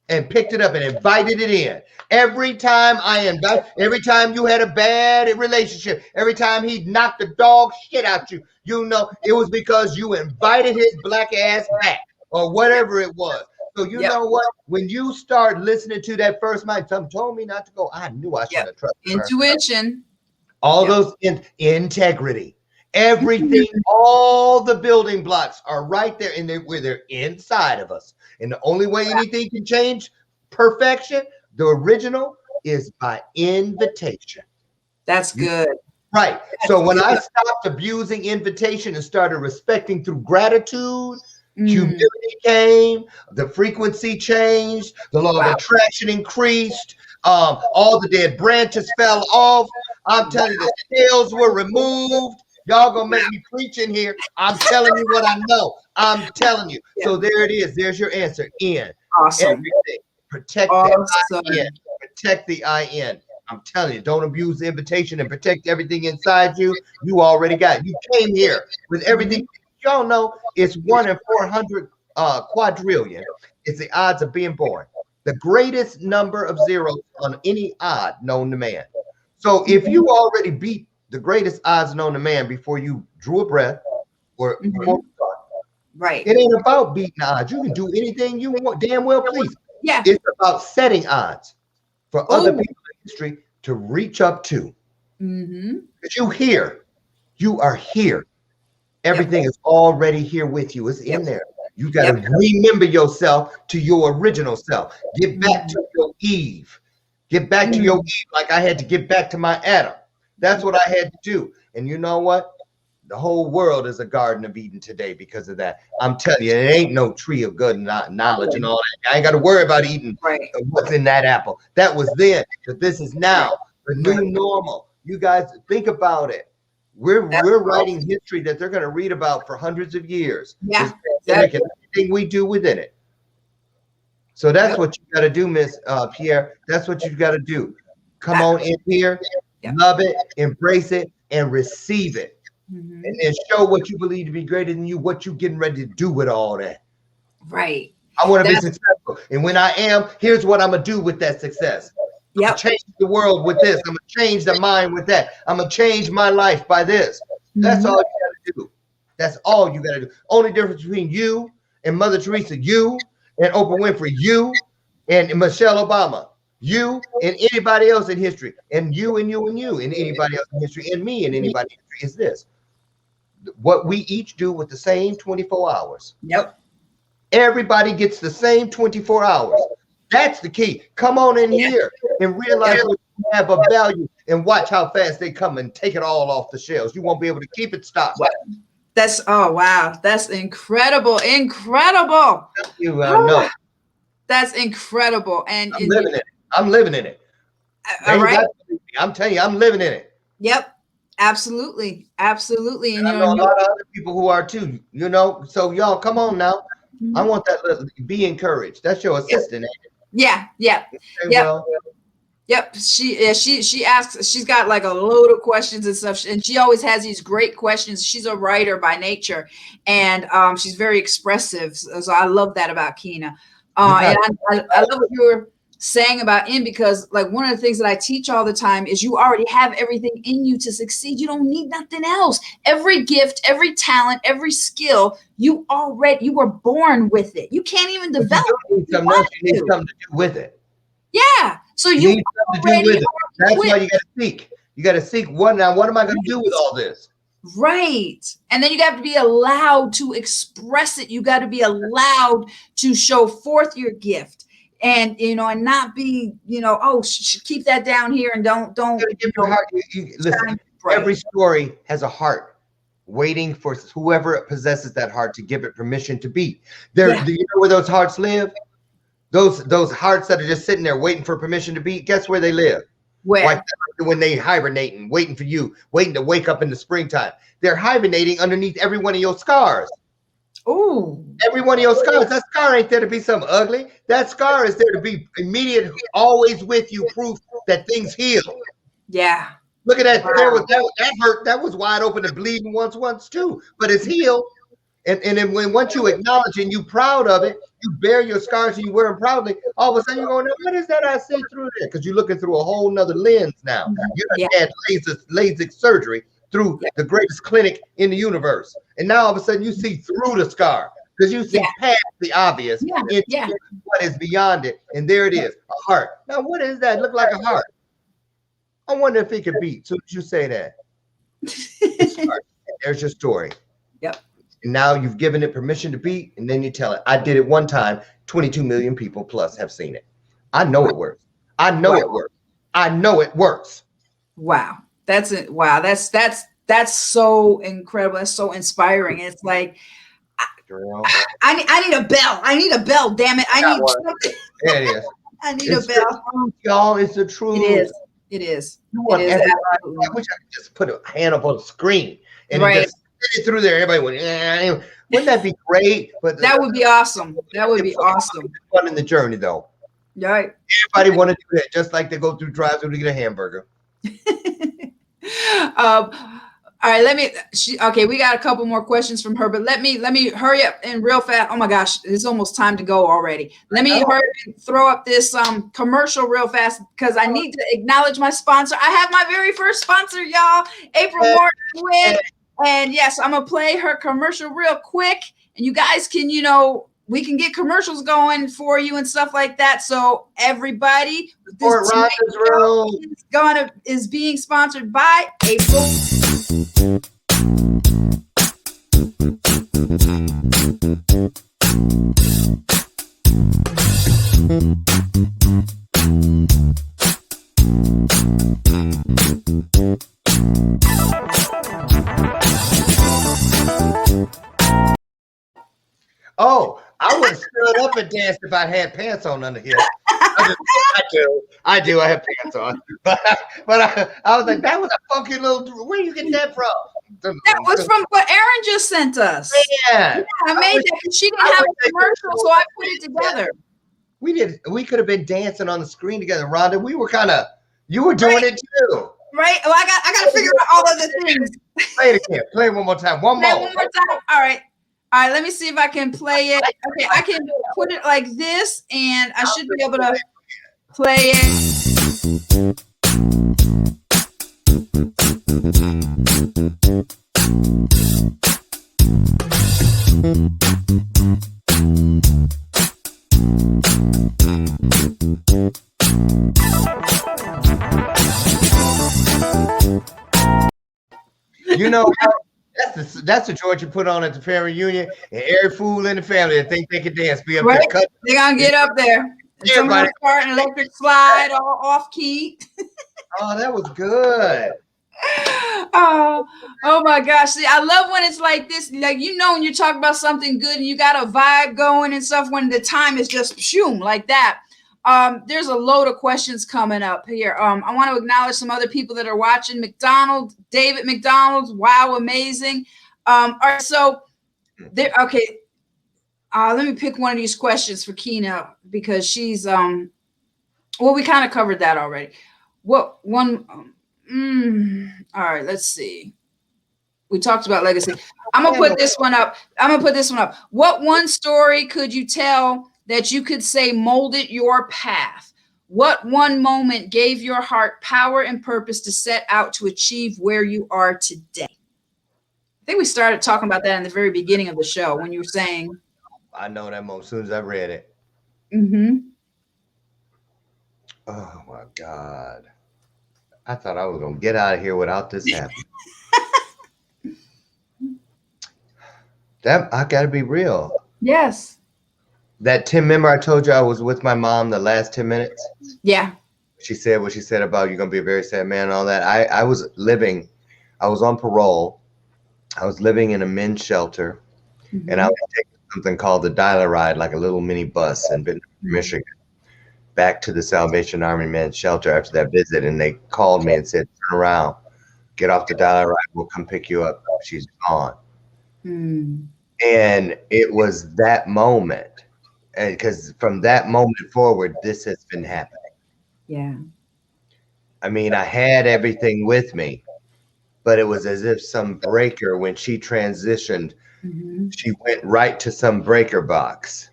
and picked it up and invited it in. Every time every time you had a bad relationship, every time he knocked the dog shit out you, it was because you invited his black ass back or whatever it was. So you know what? When you start listening to that first mic, something told me not to go. I knew I shouldn't have trusted her. Intuition. All those integrity. Everything, all the building blocks are right there, and they're inside of us. And the only way anything can change perfection, the original, is by invitation. That's good. Right. So when I stopped abusing invitation and started respecting through gratitude, humility came, the frequency changed, the law of attraction increased, all the dead branches fell off. I'm telling you, the scales were removed. Y'all gonna make me preach in here. I'm telling you what I know. I'm telling you. So there it is. There's your answer. In. Awesome. Everything. Protect the IN. Protect the IN. I'm telling you, don't abuse the invitation and protect everything inside you. You already got it. You came here with everything. Y'all know it's 1 in 400 quadrillion. It's the odds of being born. The greatest number of zeros on any odd known to man. So if you already beat the greatest odds known to man before you drew a breath or before you thought, right? It ain't about beating the odds. You can do anything you want, damn well, please. Yeah. It's about setting odds for other people in history to reach up to. Because you are here. Everything is already here with you. It's in there. You got to remember yourself to your original self. Get back to your Eve. Get back to your Eve like I had to get back to my Adam. That's what I had to do. And you know what? The whole world is a Garden of Eden today because of that. I'm telling you, it ain't no tree of good knowledge and all that. I ain't got to worry about eating what's in that apple. That was then, but this is now the new normal. You guys think about it. We're writing history that they're going to read about for hundreds of years. Yeah, exactly. Everything we do within it. So that's what you got to do, Miss Pierre. That's what you've got to do. Come on in here, love it, embrace it, and receive it. And then show what you believe to be greater than you, what you're getting ready to do with all that. Right. I want to be successful. And when I am, here's what I'm going to do with that success. Yep. Change the world with this. I'm going to change the mind with that. I'm going to change my life by this. That's all you got to do. That's all you got to do. Only difference between you and Mother Teresa, you and Oprah Winfrey, you and Michelle Obama, you and anybody else in history, and you and you and you and anybody else in history, and me and anybody in history is this. What we each do with the same 24 hours. Yep. Everybody gets the same 24 hours. That's the key. Come on in here and realize what have a value, and watch how fast they come and take it all off the shelves. You won't be able to keep it stocked. That's, oh wow, that's incredible, incredible. You know, That's incredible. And I'm living in it. I'm living in it. All right. I'm telling you, I'm living in it. Yep. Absolutely. Absolutely. And I know a lot of other people who are too, you know. So y'all, come on now. I want that. Be encouraged. That's your assistant. Yeah. Yeah. Okay, yep. well, Yep. She asks, she's got like a load of questions and stuff. And she always has these great questions. She's a writer by nature, and she's very expressive. So I love that about Keena. And I love what you were saying about in, because like one of the things that I teach all the time is you already have everything in you to succeed. You don't need nothing else. Every gift, every talent, every skill, you were born with it. You can't even develop it. You need something to do with it. Yeah. So you need something to do with it. That's why you got to seek. You got to seek what now? What am I going to do with all this? Right. And then you got to be allowed to express it. You got to be allowed to show forth your gift. And, you know, and not be, you know, oh, keep that down here and don't. Give your heart. Listen, every story has a heart waiting for whoever possesses that heart to give it permission to beat. Do you know where those hearts live? Those hearts that are just sitting there waiting for permission to beat. Guess where they live? Where? Like when they hibernating, waiting for you, waiting to wake up in the springtime. They're hibernating underneath every one of your scars. Ooh. Every one of your scars. That scar ain't there to be something ugly. That scar is there to be immediate, always with you, proof that things heal. Yeah. Look at that. Wow. That hurt. That was wide open and bleeding once too. But it's healed. And then once you acknowledge and you proud of it, you bear your scars and you wear them proudly, all of a sudden you're going, what is that I see through there? Because you're looking through a whole nother lens now. You had LASIK surgery through the greatest clinic in the universe. And now all of a sudden you see through the scar because you see past the obvious into what is beyond it. And there it is, a heart. Now, what is that? Look like a heart. I wonder if it could beat. So you say that. There's your story. Yep. And now you've given it permission to beat, and then you tell it, I did it one time, 22 million people plus have seen it. I know it works. I know it works. I know it works. Wow. That's it. Wow. That's so incredible. That's so inspiring. It's like, I need a bell. I need a bell. Damn it. I need something. There it is. I need a bell. Y'all, it's the truth. It is. It is. You want everybody, I wish I could just put a hand up on the screen and just it through there. Everybody went, wouldn't that be great? But that would be awesome. That would be awesome. Fun in the journey, though. Right. Everybody want to do that, just like they go through drive-through to get a hamburger. All right, okay, we got a couple more questions from her, but let me hurry up and real fast. Oh my gosh, it's almost time to go already. Let me hurry and throw up this commercial real fast because I need to acknowledge my sponsor. I have my very first sponsor, y'all, April Morton. And yes, I'm gonna play her commercial real quick, and you guys can, we can get commercials going for you and stuff like that. So everybody, this is being sponsored by April. Oh, I would have stood up and danced if I had pants on under here. I do. I have pants on. But I was like, that was a funky little. Where you get that from? That was from what Erin just sent us. Yeah, I made that. She didn't have a commercial, so I put it together. We did. We could have been dancing on the screen together, Rhonda. We were you were doing it too. Right. Well, I got to figure out all of the things. Play it again. Play it one more time. One more time. All right. All right, let me see if I can play it. Okay, I can put it like this, and I should be able to play it. You know, that's the joint you put on at the family reunion, and every fool in the family that think they can dance be up there. They're gonna get up there. Somebody's starting electric slide all off key. Oh, that was good. Oh my gosh. See, I love when it's like this. Like, when you talk about something good and you got a vibe going and stuff, when the time is just shoom like that. There's a load of questions coming up here. I want to acknowledge some other people that are watching. David McDonald. Wow, amazing. All right, so there, okay. Let me pick one of these questions for Keena because she's well, we kind of covered that already. What one? All right, let's see. We talked about legacy. I'm gonna put this one up. What one story could you tell that you could say molded your path? What one moment gave your heart power and purpose to set out to achieve where you are today? I think we started talking about that in the very beginning of the show when you were saying. I know that moment as soon as I read it. Mm-hmm. Oh my God. I thought I was gonna get out of here without this happening. That I gotta be real. Yes. That 10 remember I told you I was with my mom the last 10 minutes? Yeah. She said what she said about you're gonna be a very sad man and all that. I was on parole. I was living in a men's shelter, and I was taking something called the dial ride, like a little mini bus in Michigan, back to the Salvation Army men's shelter after that visit, and they called me and said, turn around, get off the dial ride, we'll come pick you up. She's gone. And it was that moment, because from that moment forward, this has been happening. Yeah. I mean, I had everything with me, but it was as if some breaker, when she transitioned, she went right to some breaker box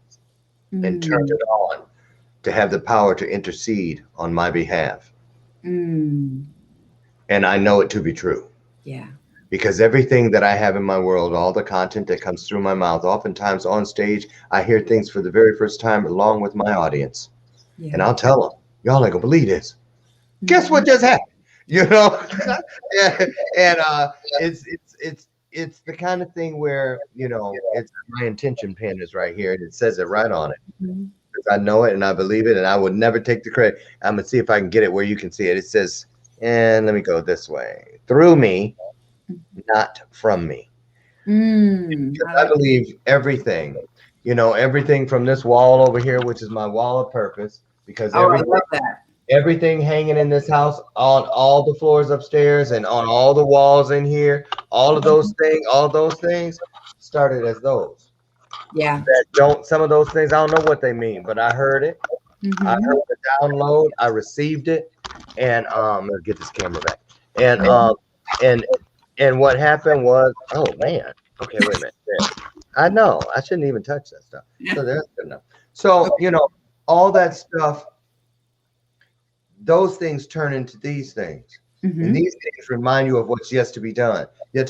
and turned it on to have the power to intercede on my behalf. And I know it to be true. Yeah. Because everything that I have in my world, all the content that comes through my mouth, oftentimes on stage, I hear things for the very first time along with my audience. Yeah. And I'll tell them, y'all ain't gonna believe this. Guess what just happened? It's the kind of thing where, it's my intention pin is right here and it says it right on it. Because I know it and I believe it and I would never take the credit. I'm gonna see if I can get it where you can see it. It says, and let me go this way. Through me, not from me. I believe everything, everything from this wall over here, which is my wall of purpose, because I love that. Everything hanging in this house on all the floors upstairs and on all the walls in here, all of those things started as those. Yeah. Some of those things, I don't know what they mean, but I heard it. I heard the download, I received it, and let's get this camera back. And what happened was, oh man, okay, wait a minute. Yeah. I know, I shouldn't even touch that stuff. So that's good enough. So, all that stuff, those things turn into these things. And these things remind you of what's yet to be done. So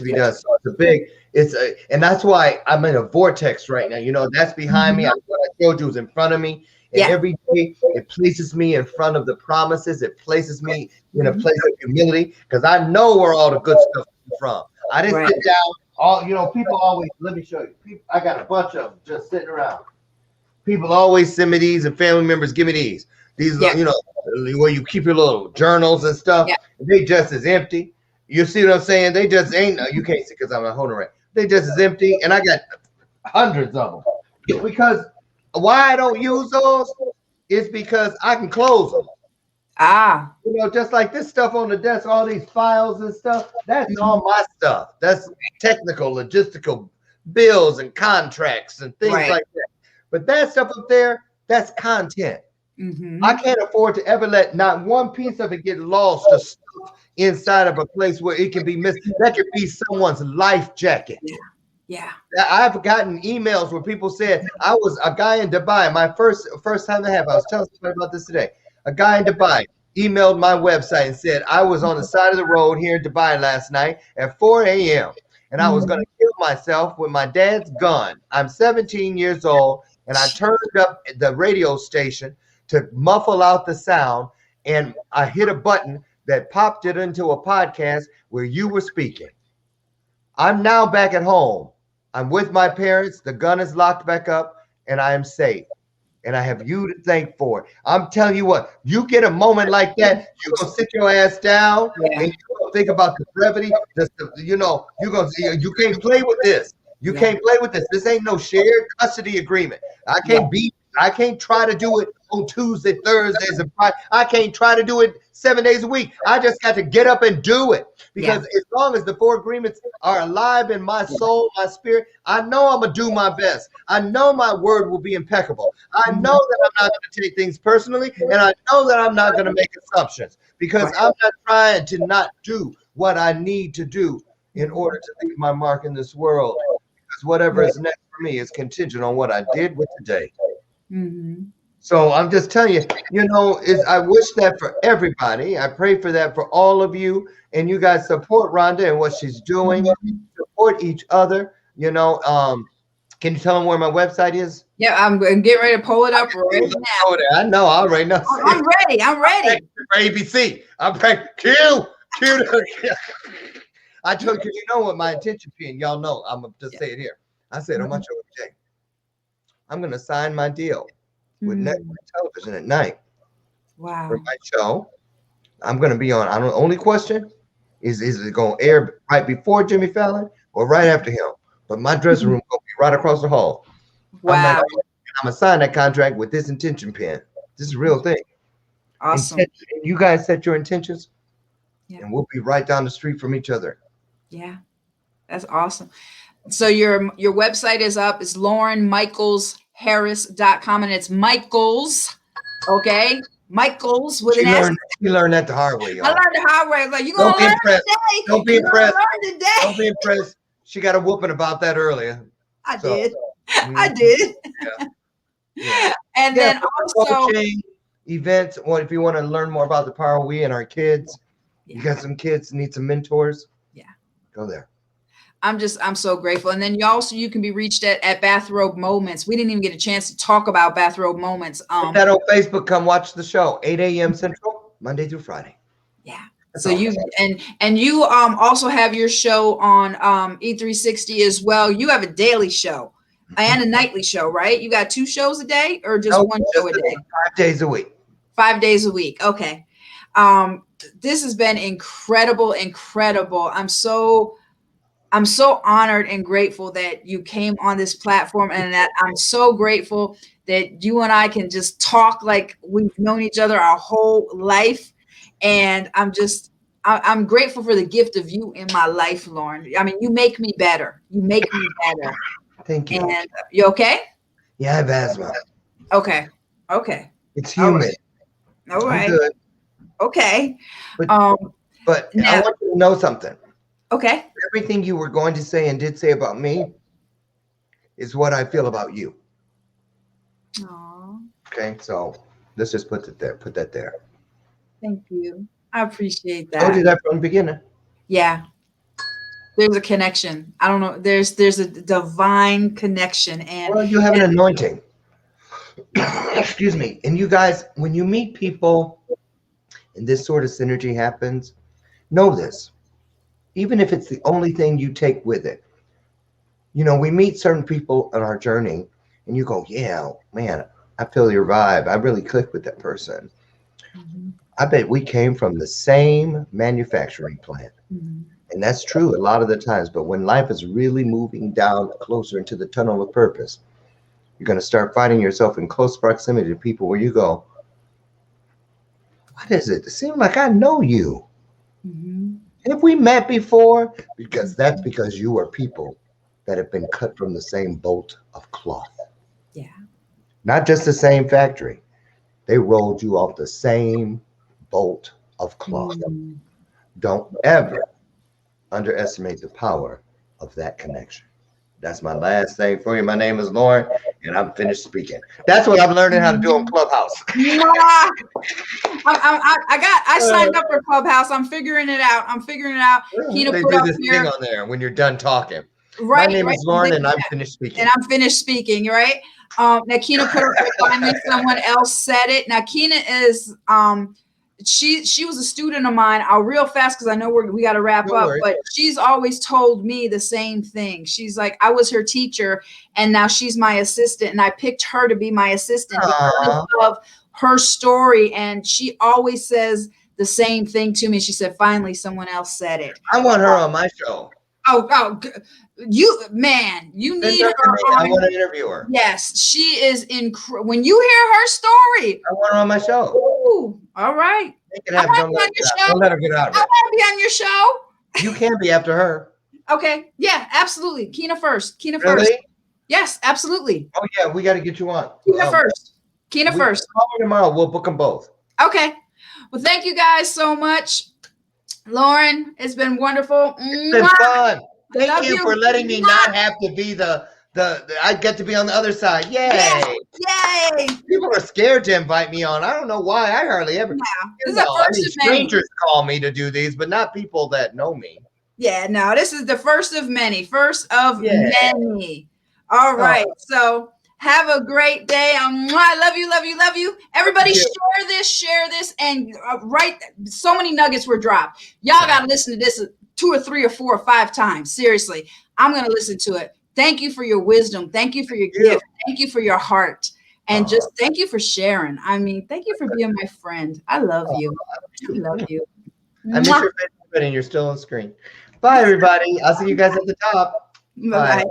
and that's why I'm in a vortex right now. That's behind me. What I showed you is in front of me. And every day it places me in front of the promises. It places me in a place of humility because I know where all the good stuff comes from. I didn't sit down. People always, let me show you. I got a bunch of them just sitting around. People always send me these and family members give me these. These, where you keep your little journals and stuff. They just as empty. You see what I'm saying? They just ain't. You can't see because I'm a holding right. They just as empty, and I got hundreds of them. Because why I don't use those is because I can close them. Just like this stuff on the desk, all these files and stuff. That's all my stuff. That's technical, logistical bills and contracts and things like that. But that stuff up there, that's content. I can't afford to ever let not one piece of it get lost or stuck inside of a place where it can be missed. That could be someone's life jacket. Yeah. I've gotten emails where people said, I was a guy in Dubai, my first time I was telling somebody about this today. A guy in Dubai emailed my website and said, I was on the side of the road here in Dubai last night at 4 a.m. and I was going to kill myself with my dad's gun. I'm 17 years old and I turned up the radio station to muffle out the sound, and I hit a button that popped it into a podcast where you were speaking. I'm now back at home. I'm with my parents. The gun is locked back up, and I am safe. And I have you to thank for it. I'm telling you what, you get a moment like that, you're going to sit your ass down and you're going to think about the brevity. You're going to, you can't play with this. You can't play with this. This ain't no shared custody agreement. I can't try to do it on Tuesday, Thursdays, and Friday. I can't try to do it 7 days a week. I just got to get up and do it. Because as long as the 4 agreements are alive in my soul, my spirit, I know I'm going to do my best. I know my word will be impeccable. I know that I'm not going to take things personally, and I know that I'm not going to make assumptions because I'm not trying to not do what I need to do in order to leave my mark in this world. Because whatever is next for me is contingent on what I did with today. So I'm just telling you, I wish that for everybody. I pray for that for all of you. And you guys support Rhonda and what she's doing. Support each other. Can you tell them where my website is? Yeah, I'm getting ready to pull it up right now. I know. I already know. I'm ready. I'm ready. For ABC. I'm praying. Q. I told you, you know what my intention being. Y'all know. I'm going to just say it here. I said on my show today, I'm going to sign my deal with network television at night. Wow. For my show, I'm going to be on. Only question is it going to air right before Jimmy Fallon or right after him? But my dressing room going to be right across the hall. Wow. I'm going to sign that contract with this intention pen. This is a real thing. Awesome. And you guys set your intentions, and we'll be right down the street from each other. Yeah, that's awesome. So your website is up. It's LorenMichaelsHarris.com, and it's Michaels. Okay, Michaels with an S. You learned that the hard way, y'all. I learned the hard way. Like, you're gonna learn today. Don't be impressed. Learn today. Don't be impressed. She got a whooping about that earlier. I did. Yeah. And then also coaching, events. Well, if you want to learn more about the power we and our kids, you got some kids need some mentors. Yeah, go there. I'm so grateful. And then you can be reached at Bathrobe Moments. We didn't even get a chance to talk about Bathrobe Moments. Put that on Facebook. Come watch the show. 8 a.m. Central, Monday through Friday. Yeah. So you also have your show on E360 as well. You have a daily show and a nightly show, right? You got 2 shows a day or just one show a day? 5 days a week. 5 days a week. Okay. This has been incredible. I'm so honored and grateful that you came on this platform, and that I'm so grateful that you and I can just talk like we've known each other our whole life. And I'm grateful for the gift of you in my life, Loren. I mean, you make me better. Thank you. And you okay? Yeah, I have asthma. Okay. It's humid. All right. I'm good. Okay. But now, I want you to know something. Okay. Everything you were going to say and did say about me is what I feel about you. Aww. Okay, so let's just put that there. Thank you. I appreciate that. I told you that from the beginning. Yeah. There's a connection. I don't know. There's a divine connection. And well, you have an anointing. Excuse me. And you guys, when you meet people and this sort of synergy happens, know this. Even if it's the only thing you take with it. We meet certain people on our journey and you go, yeah, man, I feel your vibe. I really click with that person. Mm-hmm. I bet we came from the same manufacturing plant. Mm-hmm. And that's true a lot of the times. But when life is really moving down closer into the tunnel of purpose, you're going to start finding yourself in close proximity to people where you go, what is it? It seems like I know you. Mm-hmm. Have we met before? Because you are people that have been cut from the same bolt of cloth. Yeah. Not just the same factory. They rolled you off the same bolt of cloth. Mm. Don't ever underestimate the power of that connection. That's my last thing for you. My name is Loren, and I'm finished speaking. That's what I'm learning how to do on Clubhouse. I signed up for Clubhouse. I'm figuring it out. Keena they put do up this here thing on there when you're done talking. Right. My name is Loren, and I'm finished speaking. And I'm finished speaking. Right. Now Keena put up finally someone else said it. Now Keena is she was a student of mine. I'll real fast because I know we got to wrap No up, worries. but she's always told me the same thing. She's like, I was her teacher and now she's my assistant, and I picked her to be my assistant because of her story. And she always says the same thing to me. She said, finally someone else said it. I want her on my show. You need her I on. want to interview her. Yes, she is when you hear her story. I want her on my show. Ooh, all right. Make it happen. Don't let her get out of I it. want to be on your show. You can be after her. Okay. Yeah, absolutely. Keena first. Really? First. Yes, absolutely. Oh yeah, we got to get you on. Keena first. Keena first. Call me tomorrow. We'll book them both. Okay. Well, thank you guys so much, Loren. It's been wonderful. It's been fun. Thank you for letting me Mwah. not have to be the I get to be on the other side. Yay! Yes. Yay! People are scared to invite me on. I don't know why. I hardly ever. Yeah. This is the first of many. Strangers call me to do these, but not people that know me. Yeah, no, this is the first of many. First of many. All right. So have a great day. I love you, love you, love you. Everybody share this, and so many nuggets were dropped. Y'all got to listen to this 2 or 3 or 4 or 5 times. Seriously, I'm going to listen to it. Thank you for your wisdom. Thank you for your gift. Thank you for your heart. And just thank you for sharing. I mean, thank you for being my friend. I love you. I love you. I miss your face, and you're still on screen. Bye, everybody. I'll see you guys at the top. Bye.